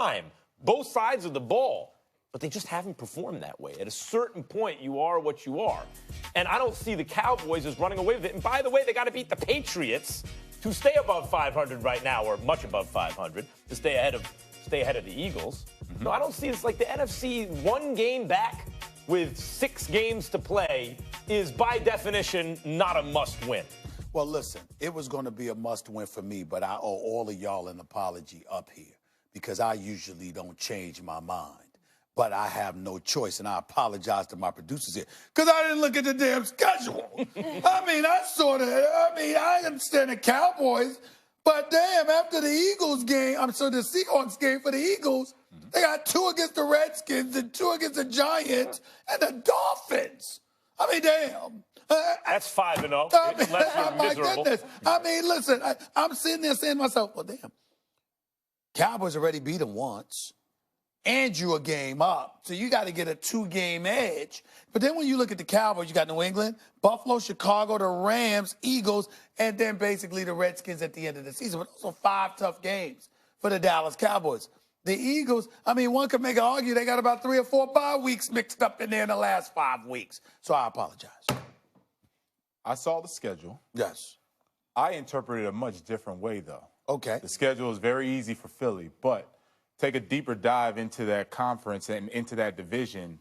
time, both sides of the ball. But they just haven't performed that way. At a certain point, you are what you are. And I don't see the Cowboys as running away with it. And by the way, they got to beat the Patriots to stay above 500 right now, or much above 500, to stay ahead of the Eagles. Mm-hmm. No, I don't see it's like the NFC one game back with 6 games to play is by definition not a must-win. Well, listen, it was going to be a must-win for me, but I owe all of y'all an apology up here because I usually don't change my mind. But I have no choice, and I apologize to my producers here because I didn't look at the damn schedule. I understand the Cowboys, but damn, after the Eagles game, the Seahawks game for the Eagles, they got 2 against the Redskins and 2 against the Giants and the Dolphins. I mean, damn. That's 5-0. My goodness. I mean, listen, I'm sitting there saying to myself, well, damn, Cowboys already beat them once. And you a game up. So you got to get a 2-game edge. But then when you look at the Cowboys, you got New England, Buffalo, Chicago, the Rams, Eagles, and then basically the Redskins at the end of the season. But those are 5 tough games for the Dallas Cowboys. The Eagles, I mean, one could make an argument they got about 3 or 4 bye weeks mixed up in there in the last 5 weeks. So I apologize. I saw the schedule. Yes. I interpreted it a much different way, though. Okay. The schedule is very easy for Philly, but take a deeper dive into that conference and into that division.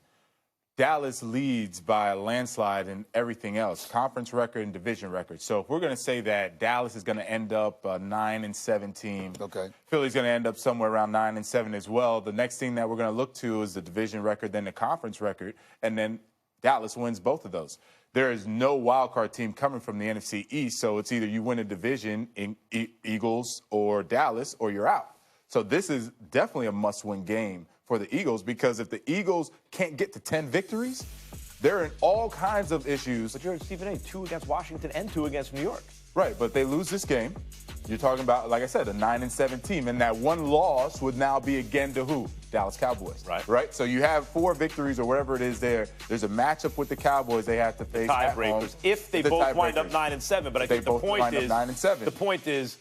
Dallas leads by a landslide in everything else, conference record and division record. So if we're going to say that Dallas is going to end up a 9-7 team, okay, Philly's going to end up somewhere around 9-7 as well. The next thing that we're going to look to is the division record, then the conference record, and then Dallas wins both of those. There is no wildcard team coming from the NFC East, so it's either you win a division in Eagles or Dallas or you're out. So this is definitely a must-win game for the Eagles because if the Eagles can't get to 10 victories, they're in all kinds of issues. But you're Stephen A. 2 against Washington and 2 against New York. Right, but they lose this game. You're talking about, like I said, a 9-7 team, and that one loss would now be again to who? Dallas Cowboys. Right. So you have 4 victories or whatever it is there. There's a matchup with the Cowboys they have to face. Tiebreakers. If they both wind up 9-7, but I think the point is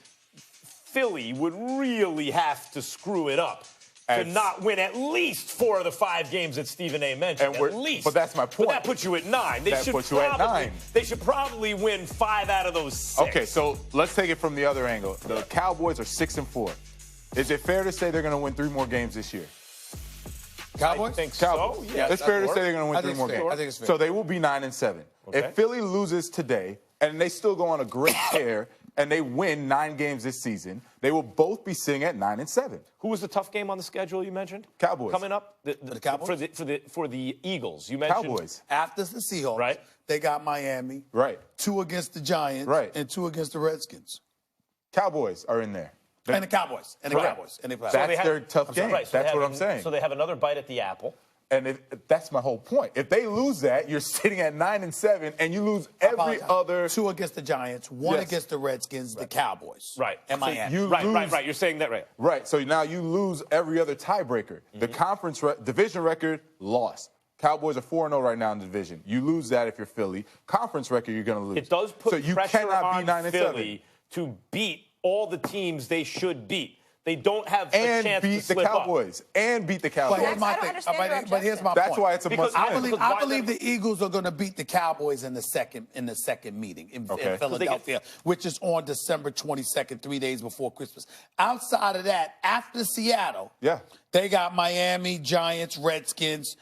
Philly would really have to screw it up to not win at least 4 of the 5 games that Stephen A. mentioned. At least. But that's my point. But that puts you at 9. They should probably win 5 out of those 6. Okay, so let's take it from the other angle. The Cowboys are 6-4. Is it fair to say they're going to win 3 more games this year? Cowboys? I think Cowboys. So. Yeah, it's fair to say they're going to win 3 more games. I think it's fair. So they will be 9-7. Okay. If Philly loses today and they still go on a great tear and they win 9 games this season, they will both be sitting at 9-7. Who was the tough game on the schedule you mentioned? Cowboys. Coming up the Cowboys? for the Eagles. You mentioned Cowboys. After the Seahawks, right? They got Miami. Right. 2 against the Giants. Right. And 2 against the Redskins. Cowboys are in there. And the Cowboys. And the Cowboys. And That's their tough game. Right, so that's what I'm saying. So they have another bite at the apple. And that's my whole point. If they lose that, you're sitting at 9-7, and you lose every other 2 against the Giants, 1 against the Redskins, the Cowboys, right? And Miami. Right. You're saying that right. Right. So now you lose every other tiebreaker. The conference division record lost. Cowboys are 4-0 right now in the division. You lose that if you're Philly. Conference record, you're going to lose. It does put pressure on Philly 9-7 to beat all the teams they should beat. They don't have a chance to slip And beat the Cowboys. But here's my thing. But here's my point. That's why it's a must win. I believe the Eagles are going to beat the Cowboys in the second meeting in Philadelphia, which is on December 22nd, 3 days before Christmas. Outside of that, after Seattle, they got Miami, Giants, Redskins,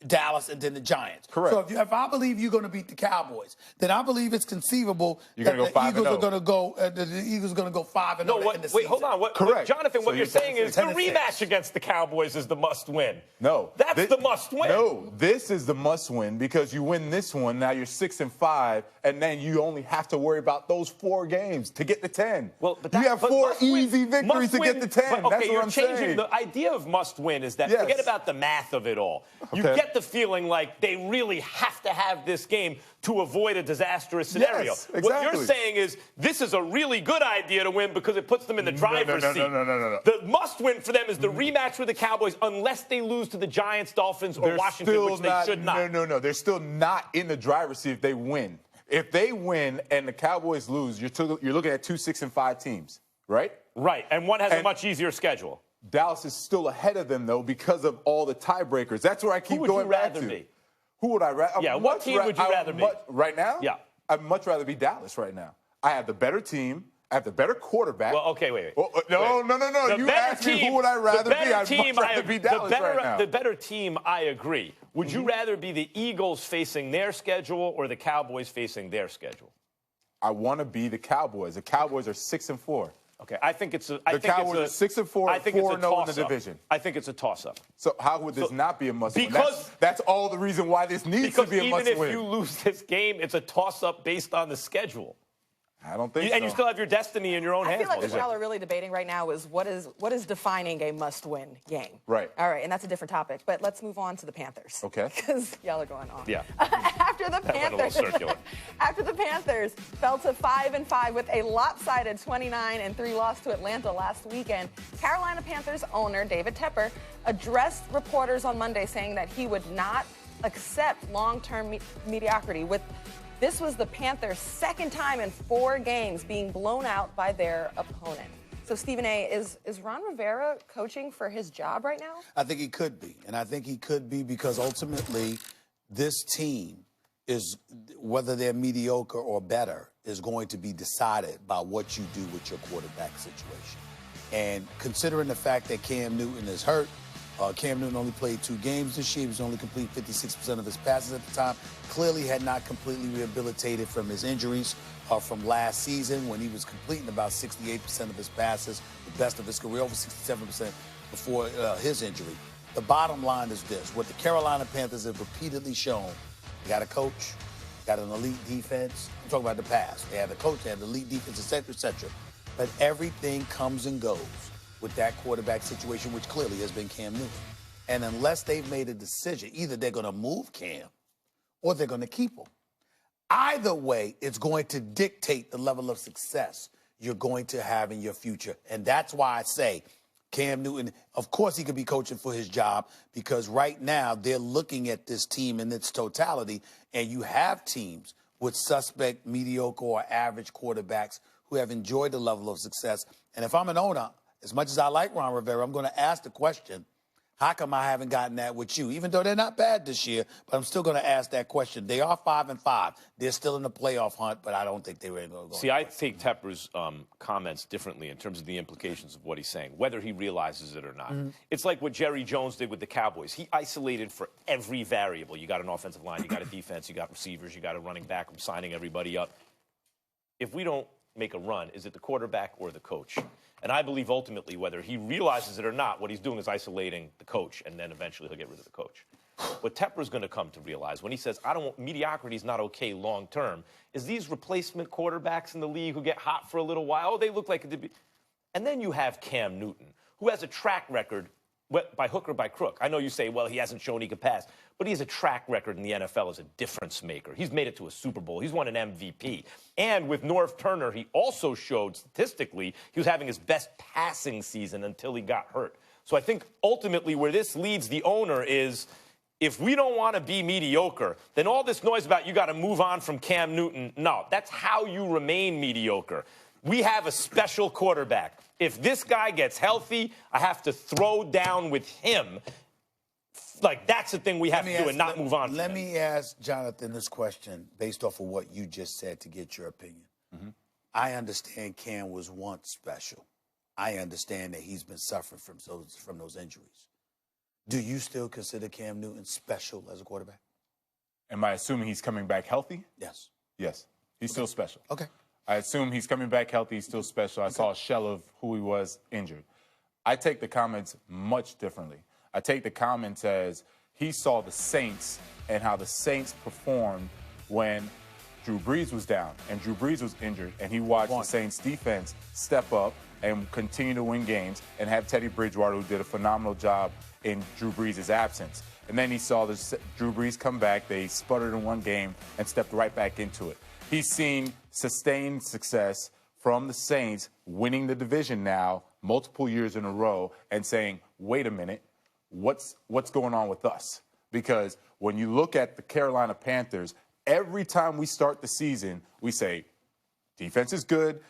Dallas, and then the Giants. Correct. So if I believe you're going to beat the Cowboys, then I believe it's conceivable that the Eagles are going to go. The Eagles are going to go 5-0 in the season. Wait, hold on. Correct. Jonathan, what you're saying is the rematch against the Cowboys is the must-win. No, that's the must-win. No, this is the must-win because you win this one. Now you're 6-5, and then you only have to worry about those 4 games to get to 10. Well, but you have 4 easy victories to get to 10. But, that's what I'm saying. Changing the idea of must-win is that forget about the math of it all. You get the feeling like they really have to have this game to avoid a disastrous scenario. Yes, exactly. What you're saying is this is a really good idea to win because it puts them in the driver's seat. No. The must-win for them is the rematch with the Cowboys unless they lose to the Giants, Dolphins, or Washington, which they should not. No. They're still not in the driver's seat if they win. If they win and the Cowboys lose, you're looking at 2 6-5 teams, right? Right, and one has a much easier schedule. Dallas is still ahead of them, though, because of all the tiebreakers. That's where I keep going back to. Be? Who would I rather be? Yeah, what team would you rather be? Right now? Yeah. I'd much rather be Dallas right now. I have the better team. I have the better quarterback. Well, okay, wait. No. You asked me who would I rather be. I'd much rather be Dallas right now. The better team, I agree. Would you rather be the Eagles facing their schedule or the Cowboys facing their schedule? I want to be the Cowboys. The Cowboys are 6-4. Okay, I think it's a. The Cowboys are 6-4, I think it's a 4-0 in the division. I think it's a toss-up. So how would this not be a must-win? Because that's all the reason why this needs to be a must-win. Even if you lose this game, it's a toss-up based on the schedule. I don't think so. And you still have your destiny in your own hands. I feel like what y'all are really debating right now is what is defining a must-win game. Right. All right, and that's a different topic. But let's move on to the Panthers. Okay. Because y'all are going on. Yeah. After the That went a little circular. After the Panthers fell to 5-5 with a lopsided 29-3 loss to Atlanta last weekend, Carolina Panthers owner David Tepper addressed reporters on Monday saying that he would not accept long-term mediocrity. This was the Panthers' second time in 4 games being blown out by their opponent. So, Stephen A., is Ron Rivera coaching for his job right now? I think he could be. And I think he could be because ultimately this team is, whether they're mediocre or better, is going to be decided by what you do with your quarterback situation. And considering the fact that Cam Newton is hurt, Cam Newton only played 2 games this year. He was only completing 56% of his passes at the time. Clearly had not completely rehabilitated from his injuries from last season when he was completing about 68% of his passes, the best of his career, over 67% before his injury. The bottom line is this. What the Carolina Panthers have repeatedly shown, they got a coach, got an elite defense. I'm talking about the past. They had a coach, they had an elite defense, et cetera, et cetera. But everything comes and goes with that quarterback situation, which clearly has been Cam Newton. And unless they've made a decision, either they're going to move Cam or they're going to keep him. Either way, it's going to dictate the level of success you're going to have in your future. And that's why I say Cam Newton, of course he could be coaching for his job because right now they're looking at this team in its totality, and you have teams with suspect, mediocre, or average quarterbacks who have enjoyed the level of success. And if I'm an owner, as much as I like Ron Rivera, I'm going to ask the question, how come I haven't gotten that with you? Even though they're not bad this year, but I'm still going to ask that question. They are 5-5. They're still in the playoff hunt, but I don't think they were going to go. See, I take Tepper's comments differently in terms of the implications of what he's saying, whether he realizes it or not. Mm-hmm. It's like what Jerry Jones did with the Cowboys. He isolated for every variable. You got an offensive line, you got a defense, you got receivers, you got a running back. I'm signing everybody up. If we don't make a run, is it the quarterback or the coach? And I believe ultimately, whether he realizes it or not, what he's doing is isolating the coach, and then eventually he'll get rid of the coach. What Tepper's going to come to realize when he says, mediocrity is not okay long term, is these replacement quarterbacks in the league who get hot for a little while, oh, they look like it did be. And then you have Cam Newton, who has a track record by hook or by crook. I know you say, well, he hasn't shown he could pass, but he has a track record in the NFL as a difference maker. He's made it to a Super Bowl. He's won an MVP. And with Norv Turner, he also showed statistically he was having his best passing season until he got hurt. So I think ultimately where this leads the owner is if we don't want to be mediocre, then all this noise about you got to move on from Cam Newton, no, that's how you remain mediocre. We have a special quarterback. If this guy gets healthy, I have to throw down with him. Like, that's the thing we have to do and not move on from Let me ask Jonathan this question based off of what you just said to get your opinion. Mm-hmm. I understand Cam was once special. I understand that he's been suffering from those injuries. Do you still consider Cam Newton special as a quarterback? Am I assuming he's coming back healthy? Yes. Yes. He's still special. Okay. I assume he's coming back healthy. He's still special. I saw a shell of who he was injured. I take the comments much differently. I take the comments as he saw the Saints and how the Saints performed when Drew Brees was down and Drew Brees was injured, and he watched the Saints defense step up and continue to win games and have Teddy Bridgewater, who did a phenomenal job in Drew Brees' absence. And then he saw Drew Brees come back. They sputtered in one game and stepped right back into it. He's seen sustained success from the Saints winning the division now multiple years in a row and saying, wait a minute, what's going on with us? Because when you look at the Carolina Panthers, every time we start the season, we say, defense is good,